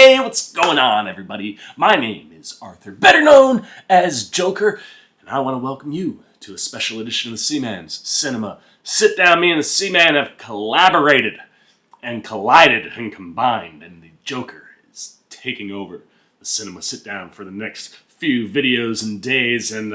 Hey, what's going on, everybody? My name is Arthur, better known as Joker, and I want to welcome you to a special edition of the Seaman's Cinema Sit-Down. Me and the Seaman have collaborated and collided and combined, and the Joker is taking over the Cinema Sit-Down for the next few videos and days, and,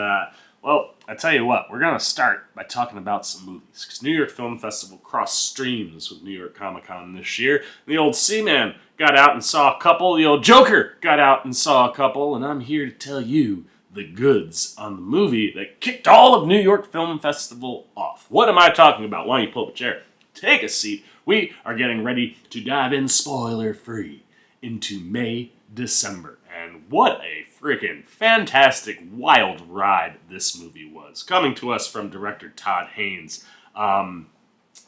well, I tell you what, we're going to start by talking about some movies, because New York Film Festival crossed streams with New York Comic Con this year. The old Seaman got out and saw a couple, the old Joker got out and saw a couple, and I'm here to tell you the goods on the movie that kicked all of New York Film Festival off. What am I talking about? Why don't you pull up a chair, take a seat. We are getting ready to dive in spoiler-free into May, December. And what a freaking fantastic, wild ride this movie was. Coming to us from director Todd Haynes.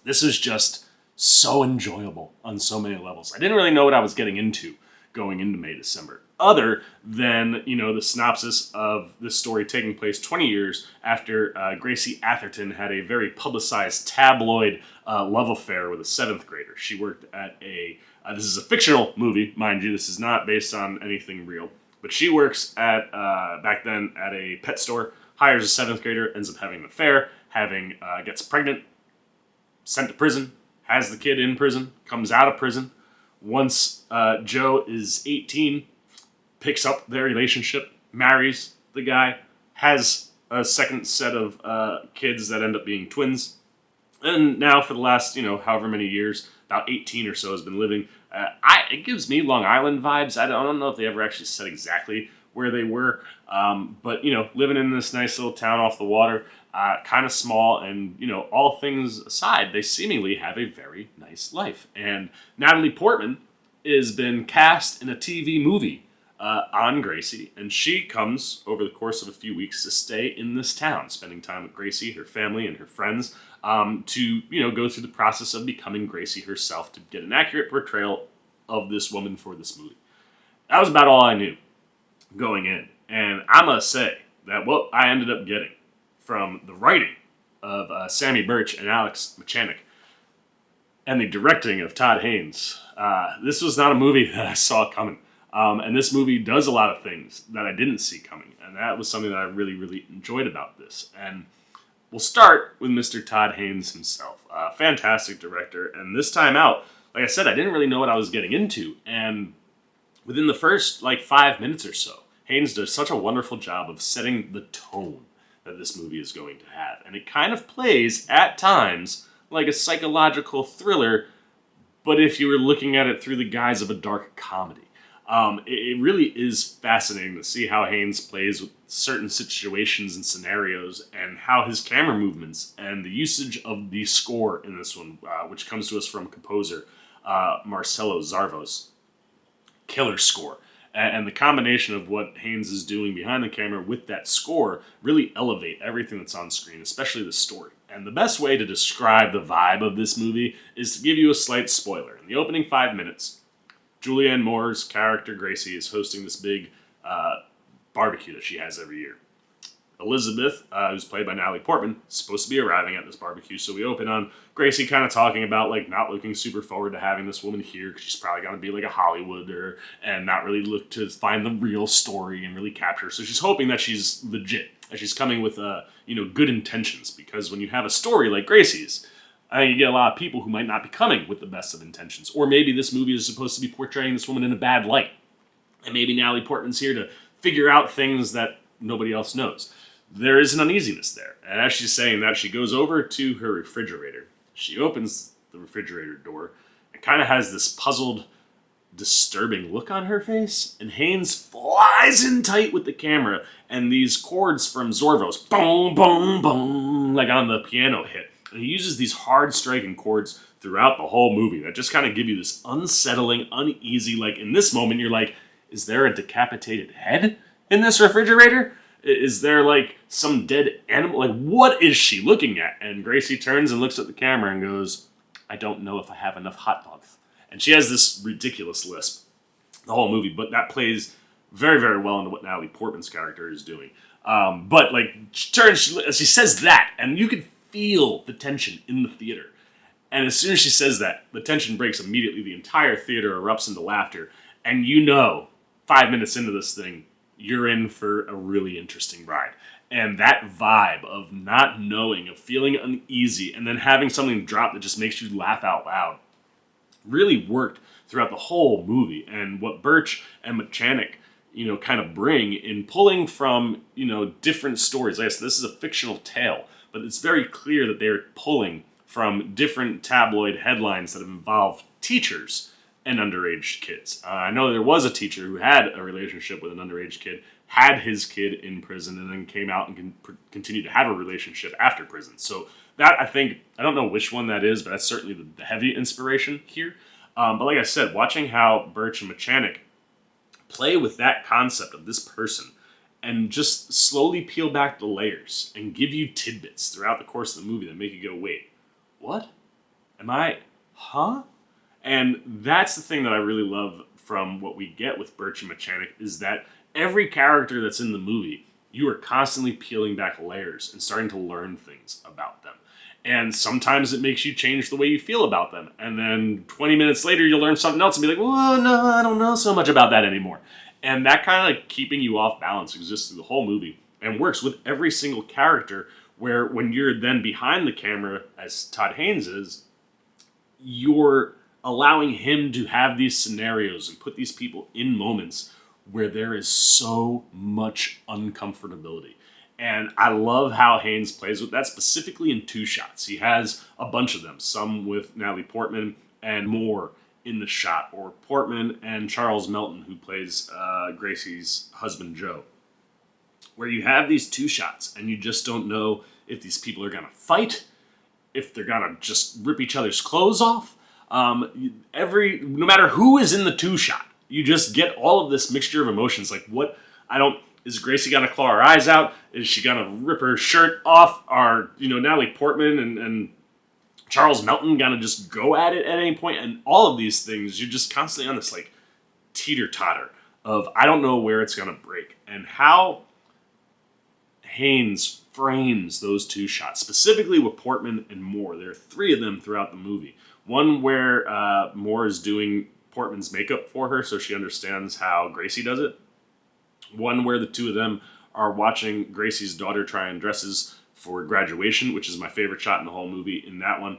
This is just so enjoyable on so many levels. I didn't really know what I was getting into going into May, December, other than, the synopsis of this story taking place 20 years after Gracie Atherton had a very publicized tabloid love affair with a 7th grader. She worked at this is a fictional movie, mind you. This is not based on anything real. But she works at, back then, at a pet store, hires a 7th grader, ends up having an affair, gets pregnant, sent to prison, has the kid in prison, comes out of prison. Once Joe is 18, picks up their relationship, marries the guy, has a second set of kids that end up being twins. And now for the last, however many years, about 18 or so, has been living. It gives me Long Island vibes. I don't know if they ever actually said exactly where they were. But, living in this nice little town off the water, kind of small, and, all things aside, they seemingly have a very nice life. And Natalie Portman has been cast in a TV movie on Gracie, and she comes over the course of a few weeks to stay in this town, spending time with Gracie, her family, and her friends, to go through the process of becoming Gracie herself to get an accurate portrayal of this woman for this movie. That was about all I knew going in, and I must say that what I ended up getting from the writing of Sammy Birch and Alex Machanik and the directing of Todd Haynes, this was not a movie that I saw coming. And this movie does a lot of things that I didn't see coming. And that was something that I really, really enjoyed about this. And we'll start with Mr. Todd Haynes himself. Fantastic director. And this time out, like I said, I didn't really know what I was getting into. And within the first, 5 minutes or so, Haynes does such a wonderful job of setting the tone that this movie is going to have. And it kind of plays, at times, like a psychological thriller, but if you were looking at it through the guise of a dark comedy. It really is fascinating to see how Haynes plays with certain situations and scenarios, and how his camera movements and the usage of the score in this one, which comes to us from composer Marcelo Zarvos. Killer score. And the combination of what Haynes is doing behind the camera with that score really elevate everything that's on screen, especially the story. And the best way to describe the vibe of this movie is to give you a slight spoiler. In the opening 5 minutes, Julianne Moore's character, Gracie, is hosting this big barbecue that she has every year. Elizabeth, who's played by Natalie Portman, is supposed to be arriving at this barbecue, so we open on Gracie kind of talking about, not looking super forward to having this woman here, because she's probably going to be a Hollywooder, and not really look to find the real story and really capture her. So she's hoping that she's legit, that she's coming with, good intentions, because when you have a story like Gracie's, I think you get a lot of people who might not be coming with the best of intentions. Or maybe this movie is supposed to be portraying this woman in a bad light. And maybe Natalie Portman's here to figure out things that nobody else knows. There is an uneasiness there. And as she's saying that, she goes over to her refrigerator. She opens the refrigerator door and kind of has this puzzled, disturbing look on her face. And Haynes flies in tight with the camera. And these chords from Zorvos, boom, boom, boom, on the piano hit. And he uses these hard-striking chords throughout the whole movie that just kind of give you this unsettling, uneasy, in this moment, you're like, is there a decapitated head in this refrigerator? Is there, some dead animal? What is she looking at? And Gracie turns and looks at the camera and goes, I don't know if I have enough hot dogs. And she has this ridiculous lisp the whole movie, but that plays very, very well into what Natalie Portman's character is doing. But, she turns, she says that, and you can feel the tension in the theater. And as soon as she says that, the tension breaks immediately. The entire theater erupts into laughter. And you know, 5 minutes into this thing, you're in for a really interesting ride. And that vibe of not knowing, of feeling uneasy, and then having something drop that just makes you laugh out loud really worked throughout the whole movie. And what Birch and Mechanic, kind of bring in pulling from, different stories. Like I said, this is a fictional tale, but it's very clear that they're pulling from different tabloid headlines that have involved teachers and underage kids. I know there was a teacher who had a relationship with an underage kid, had his kid in prison, and then came out and continued to have a relationship after prison. So that, I don't know which one that is, but that's certainly the heavy inspiration here. But like I said, watching how Birch and Mechanic play with that concept of this person and just slowly peel back the layers and give you tidbits throughout the course of the movie that make you go, wait, what? Huh? And that's the thing that I really love from what we get with Birch and Mechanic, is that every character that's in the movie, you are constantly peeling back layers and starting to learn things about them. And sometimes it makes you change the way you feel about them. And then 20 minutes later, you'll learn something else and be like, well, no, I don't know so much about that anymore. And that kind of like keeping you off balance exists through the whole movie and works with every single character, where when you're then behind the camera, as Todd Haynes is, you're allowing him to have these scenarios and put these people in moments where there is so much uncomfortability. And I love how Haynes plays with that, specifically in two shots. He has a bunch of them, some with Natalie Portman and more in the shot, or Portman and Charles Melton, who plays Gracie's husband, Joe, where you have these two shots and you just don't know if these people are going to fight, if they're going to just rip each other's clothes off. No matter who is in the two shot, you just get all of this mixture of emotions. Like, is Gracie gonna claw her eyes out? Is she gonna rip her shirt off? Are, Natalie Portman and Charles Melton gonna just go at it at any point? And all of these things, you're just constantly on this like teeter-totter of, I don't know where it's gonna break. And how Haynes frames those two shots, specifically with Portman and Moore. There are three of them throughout the movie. One where Moore is doing Portman's makeup for her so she understands how Gracie does it. One where the two of them are watching Gracie's daughter try on dresses for graduation, which is my favorite shot in the whole movie. In that one,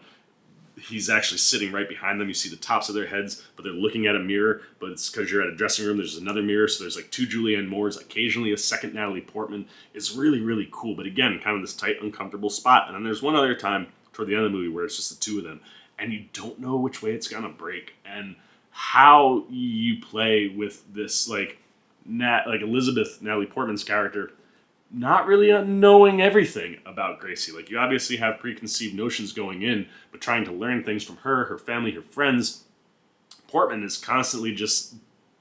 he's actually sitting right behind them. You see the tops of their heads, but they're looking at a mirror. But it's because you're at a dressing room. There's another mirror, so there's like two Julianne Moores, occasionally a second Natalie Portman. It's really, really cool. But again, kind of this tight, uncomfortable spot. And then there's one other time toward the end of the movie where it's just the two of them, and you don't know which way it's gonna break. And how you play with this, like Elizabeth, Natalie Portman's character, not really knowing everything about Gracie. Like, you obviously have preconceived notions going in, but trying to learn things from her family, her friends. Portman is constantly just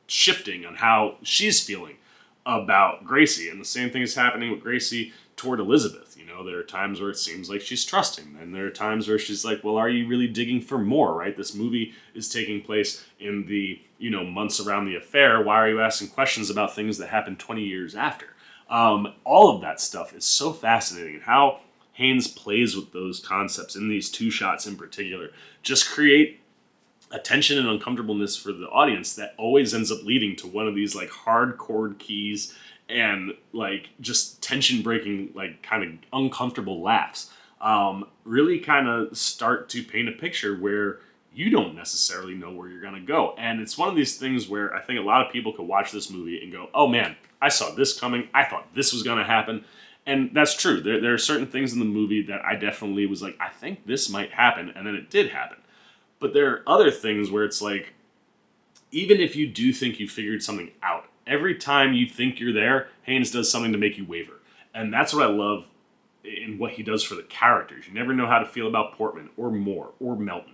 shifting on how she's feeling about Gracie, and the same thing is happening with Gracie toward Elizabeth. There are times where it seems like she's trusting, and there are times where she's like, well, are you really digging for more, right? This movie is taking place in the, months around the affair. Why are you asking questions about things that happened 20 years after? All of that stuff is so fascinating, and how Haynes plays with those concepts in these two shots in particular just create a tension and uncomfortableness for the audience that always ends up leading to one of these like hard chord keys and like just tension breaking, like kind of uncomfortable laughs. Really kind of start to paint a picture where you don't necessarily know where you're going to go. And it's one of these things where I think a lot of people could watch this movie and go, oh man, I saw this coming. I thought this was going to happen. And that's true. There are certain things in the movie that I definitely was like, I think this might happen. And then it did happen. But there are other things where it's like, even if you do think you figured something out, every time you think you're there, Haynes does something to make you waver. And that's what I love in what he does for the characters. You never know how to feel about Portman or Moore or Melton.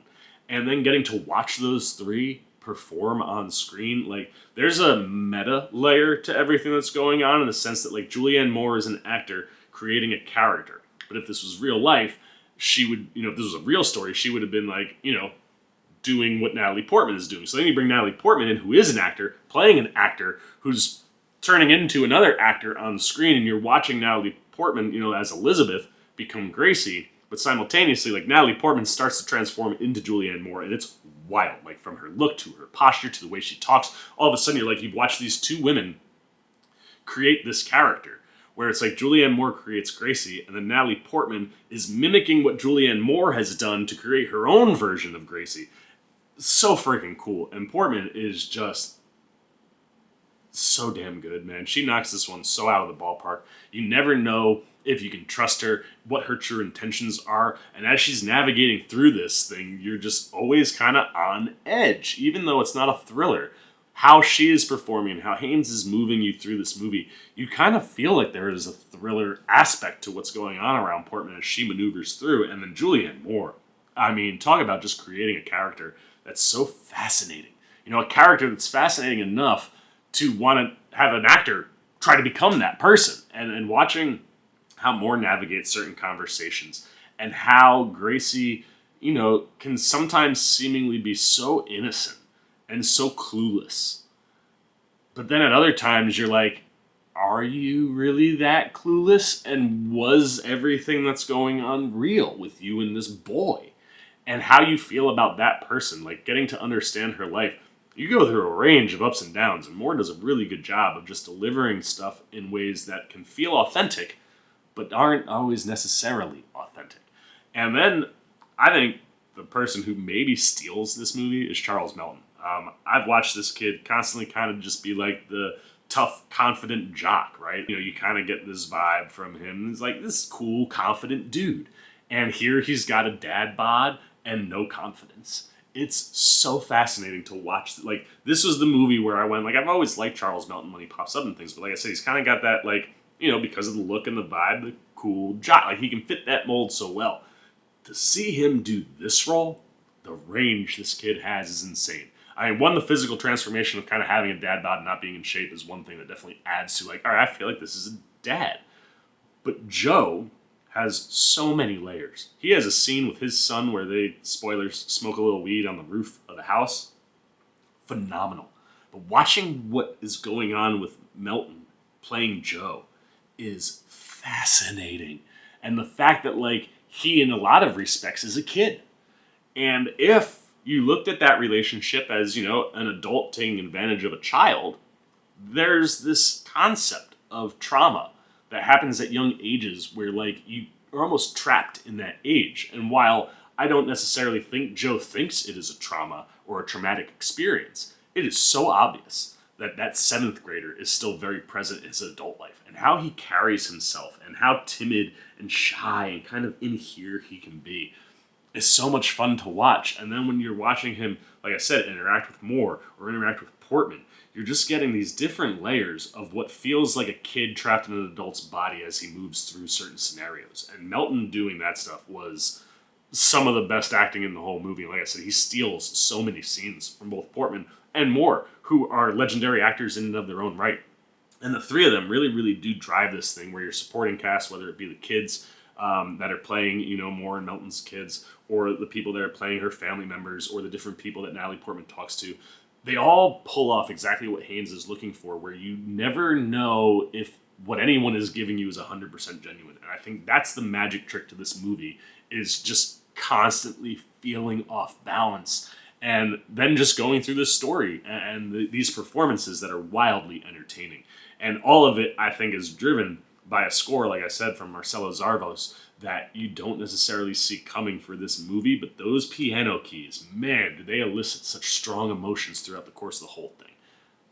And then getting to watch those three perform on screen, like, there's a meta layer to everything that's going on, in the sense that like Julianne Moore is an actor creating a character. But if this was real life, she would, if this was a real story, she would have been like, doing what Natalie Portman is doing. So then you bring Natalie Portman in, who is an actor, playing an actor who's turning into another actor on the screen, and you're watching Natalie Portman, as Elizabeth become Gracie, but simultaneously, like, Natalie Portman starts to transform into Julianne Moore, and it's wild. Like, from her look to her posture to the way she talks, all of a sudden you're like, you've watched these two women create this character. Where it's like Julianne Moore creates Gracie, and then Natalie Portman is mimicking what Julianne Moore has done to create her own version of Gracie. So freaking cool. And Portman is just so damn good, man. She knocks this one so out of the ballpark. You never know if you can trust her, what her true intentions are. And as she's navigating through this thing, you're just always kind of on edge, even though it's not a thriller. How she is performing, how Haynes is moving you through this movie, you kind of feel like there is a thriller aspect to what's going on around Portman as she maneuvers through. And then Julianne Moore. I mean, talk about just creating a character that's so fascinating. You know, a character that's fascinating enough to want to have an actor try to become that person. And watching how Moore navigates certain conversations and how Gracie, you know, can sometimes seemingly be so innocent and so clueless. But then at other times you're like, are you really that clueless? And was everything that's going on real with you and this boy? And how you feel about that person, like getting to understand her life. You go through a range of ups and downs, and Moore does a really good job of just delivering stuff in ways that can feel authentic, but aren't always necessarily authentic. And then I think the person who maybe steals this movie is Charles Melton. I've watched this kid constantly kind of just be like the tough, confident jock, right? You know, you kind of get this vibe from him. He's like this cool, confident dude. And here he's got a dad bod and no confidence. It's so fascinating to watch. Like, this was the movie where I went, like, I've always liked Charles Melton when he pops up and things, but like I said, he's kind of got that, like, you know, because of the look and the vibe, the cool jock. Like, he can fit that mold so well. To see him do this role, the range this kid has is insane. I mean, one, the physical transformation of kind of having a dad bod and not being in shape is one thing that definitely adds to, like, all right, I feel like this is a dad. But Joe has so many layers. He has a scene with his son where they, spoilers, smoke a little weed on the roof of the house. Phenomenal. But watching what is going on with Melton playing Joe is fascinating. And the fact that, like, he, in a lot of respects, is a kid. And if you looked at that relationship as, you know, an adult taking advantage of a child, there's this concept of trauma that happens at young ages where, like, you are almost trapped in that age. And while I don't necessarily think Joe thinks it is a trauma or a traumatic experience, it is so obvious that that 7th grader is still very present in his adult life. And how he carries himself and how timid and shy and kind of in here he can be is so much fun to watch. And then when you're watching him, like I said, interact with Moore or interact with Portman, you're just getting these different layers of what feels like a kid trapped in an adult's body as he moves through certain scenarios. And Melton doing that stuff was some of the best acting in the whole movie. Like I said, he steals so many scenes from both Portman and Moore, who are legendary actors in and of their own right. And the three of them really, really do drive this thing where your supporting cast, whether it be the kids that are playing, you know, Moore and Melton's kids, or the people that are playing her family members, or the different people that Natalie Portman talks to, they all pull off exactly what Haynes is looking for, where you never know if what anyone is giving you is 100% genuine. And I think that's the magic trick to this movie, is just constantly feeling off balance. And then just going through this story and these performances that are wildly entertaining. And all of it, I think, is driven by a score, like I said, from Marcelo Zarvos, that you don't necessarily see coming for this movie, but those piano keys, man, do they elicit such strong emotions throughout the course of the whole thing.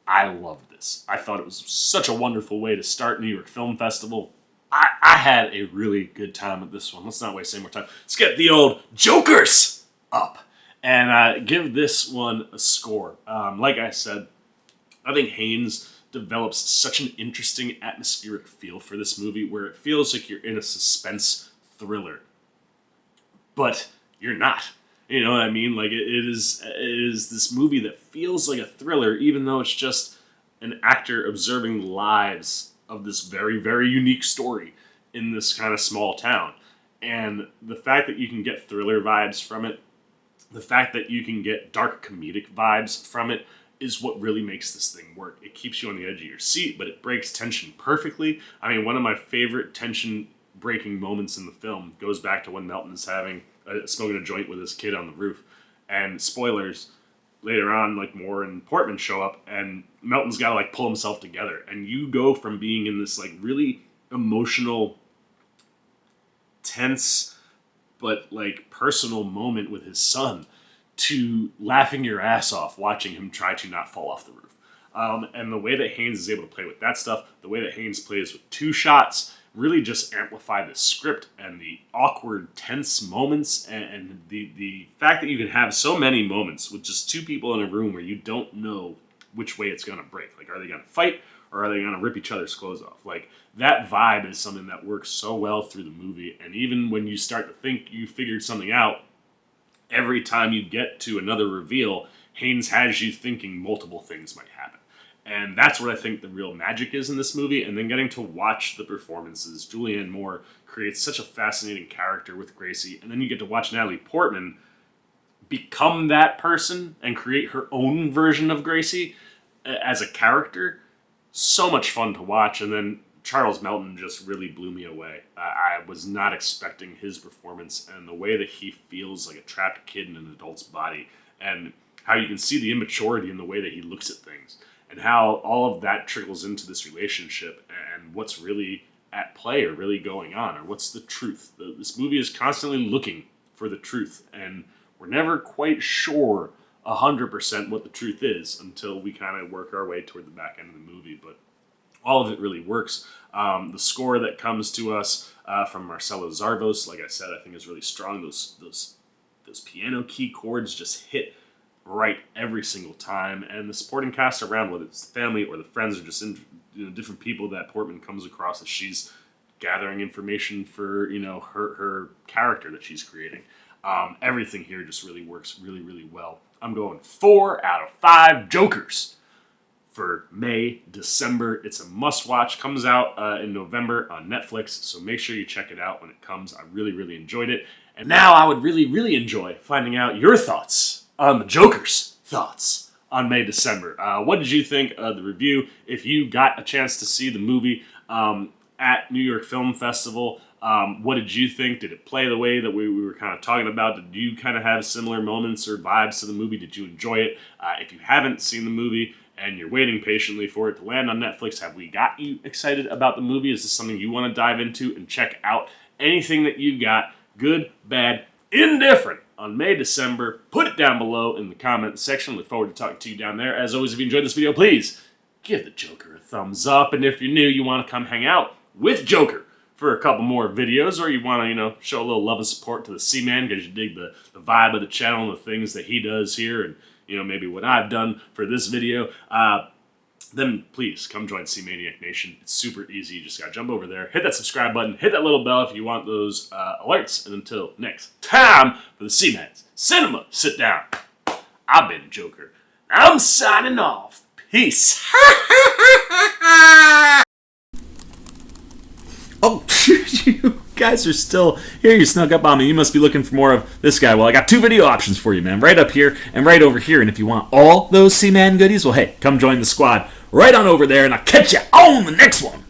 I love this. I thought it was such a wonderful way to start New York Film Festival. I had a really good time with this one. Let's not waste any more time. Let's get the old jokers up and give this one a score. Like I said, I think Haynes develops such an interesting atmospheric feel for this movie where it feels like you're in a suspense thriller, but you're not. You know what I mean? Like, it is this movie that feels like a thriller, even though it's just an actor observing the lives of this very, very unique story in this kind of small town. And the fact that you can get thriller vibes from it, the fact that you can get dark comedic vibes from it, is what really makes this thing work. It keeps you on the edge of your seat, but it breaks tension perfectly. I mean, one of my favorite tension-breaking moments in the film goes back to when Melton is smoking a joint with his kid on the roof. And spoilers, later on, like Moore and Portman show up, and Melton's got to like pull himself together. And you go from being in this like really emotional, tense, but like personal moment with his son to laughing your ass off watching him try to not fall off the roof. And the way that Haynes is able to play with that stuff, the way that Haynes plays with two shots, really just amplify the script and the awkward, tense moments, and the fact that you can have so many moments with just two people in a room where you don't know which way it's going to break. Like, are they going to fight, or are they going to rip each other's clothes off? Like, that vibe is something that works so well through the movie, and even when you start to think you figured something out, every time you get to another reveal, Haynes has you thinking multiple things might happen. And that's what I think the real magic is in this movie. And then getting to watch the performances. Julianne Moore creates such a fascinating character with Gracie. And then you get to watch Natalie Portman become that person and create her own version of Gracie as a character. So much fun to watch. And then Charles Melton just really blew me away. I was not expecting his performance, and the way that he feels like a trapped kid in an adult's body, and how you can see the immaturity in the way that he looks at things, and how all of that trickles into this relationship and what's really at play or really going on, or what's the truth. This movie is constantly looking for the truth, and we're never quite sure 100% what the truth is until we kind of work our way toward the back end of the movie. But all of it really works. The score that comes to us from Marcelo Zarvos, like I said, I think is really strong. Those piano key chords just hit right every single time, and the supporting cast around, whether it's the family or the friends or just different people that Portman comes across as she's gathering information for her character that she's creating. Everything here just really works really, really well. I'm going 4 out of 5 Jokers for May, December. It's a must-watch. Comes out in November on Netflix, so make sure you check it out when it comes. I really, really enjoyed it. And now I would really, really enjoy finding out your thoughts on the Joker's thoughts on May, December. What did you think of the review? If you got a chance to see the movie at New York Film Festival, what did you think? Did it play the way that we were kind of talking about? Did you kind of have similar moments or vibes to the movie? Did you enjoy it? If you haven't seen the movie and you're waiting patiently for it to land on Netflix, have we got you excited about the movie? Is this something you want to dive into and check out? Anything that you got, good, bad, indifferent, on May, December, put it down below in the comment section. Look forward to talking to you down there. As always, if you enjoyed this video, please give the Joker a thumbs up. And if you're new, you want to come hang out with Joker for a couple more videos, or you want to, show a little love and support to the C-Man because you dig the vibe of the channel and the things that he does here, and, maybe what I've done for this video, then please come join C-Maniac Nation. It's super easy. You just got to jump over there, hit that subscribe button, hit that little bell if you want those alerts. And until next time, for the C-Man's Cinema Sit Down, I've been Joker. I'm signing off. Peace. Oh, you guys are still here. You snuck up on me. You must be looking for more of this guy. Well, I got 2 video options for you, man. Right up here and right over here. And if you want all those C-Man goodies, well, hey, come join the squad right on over there, and I'll catch you on the next one.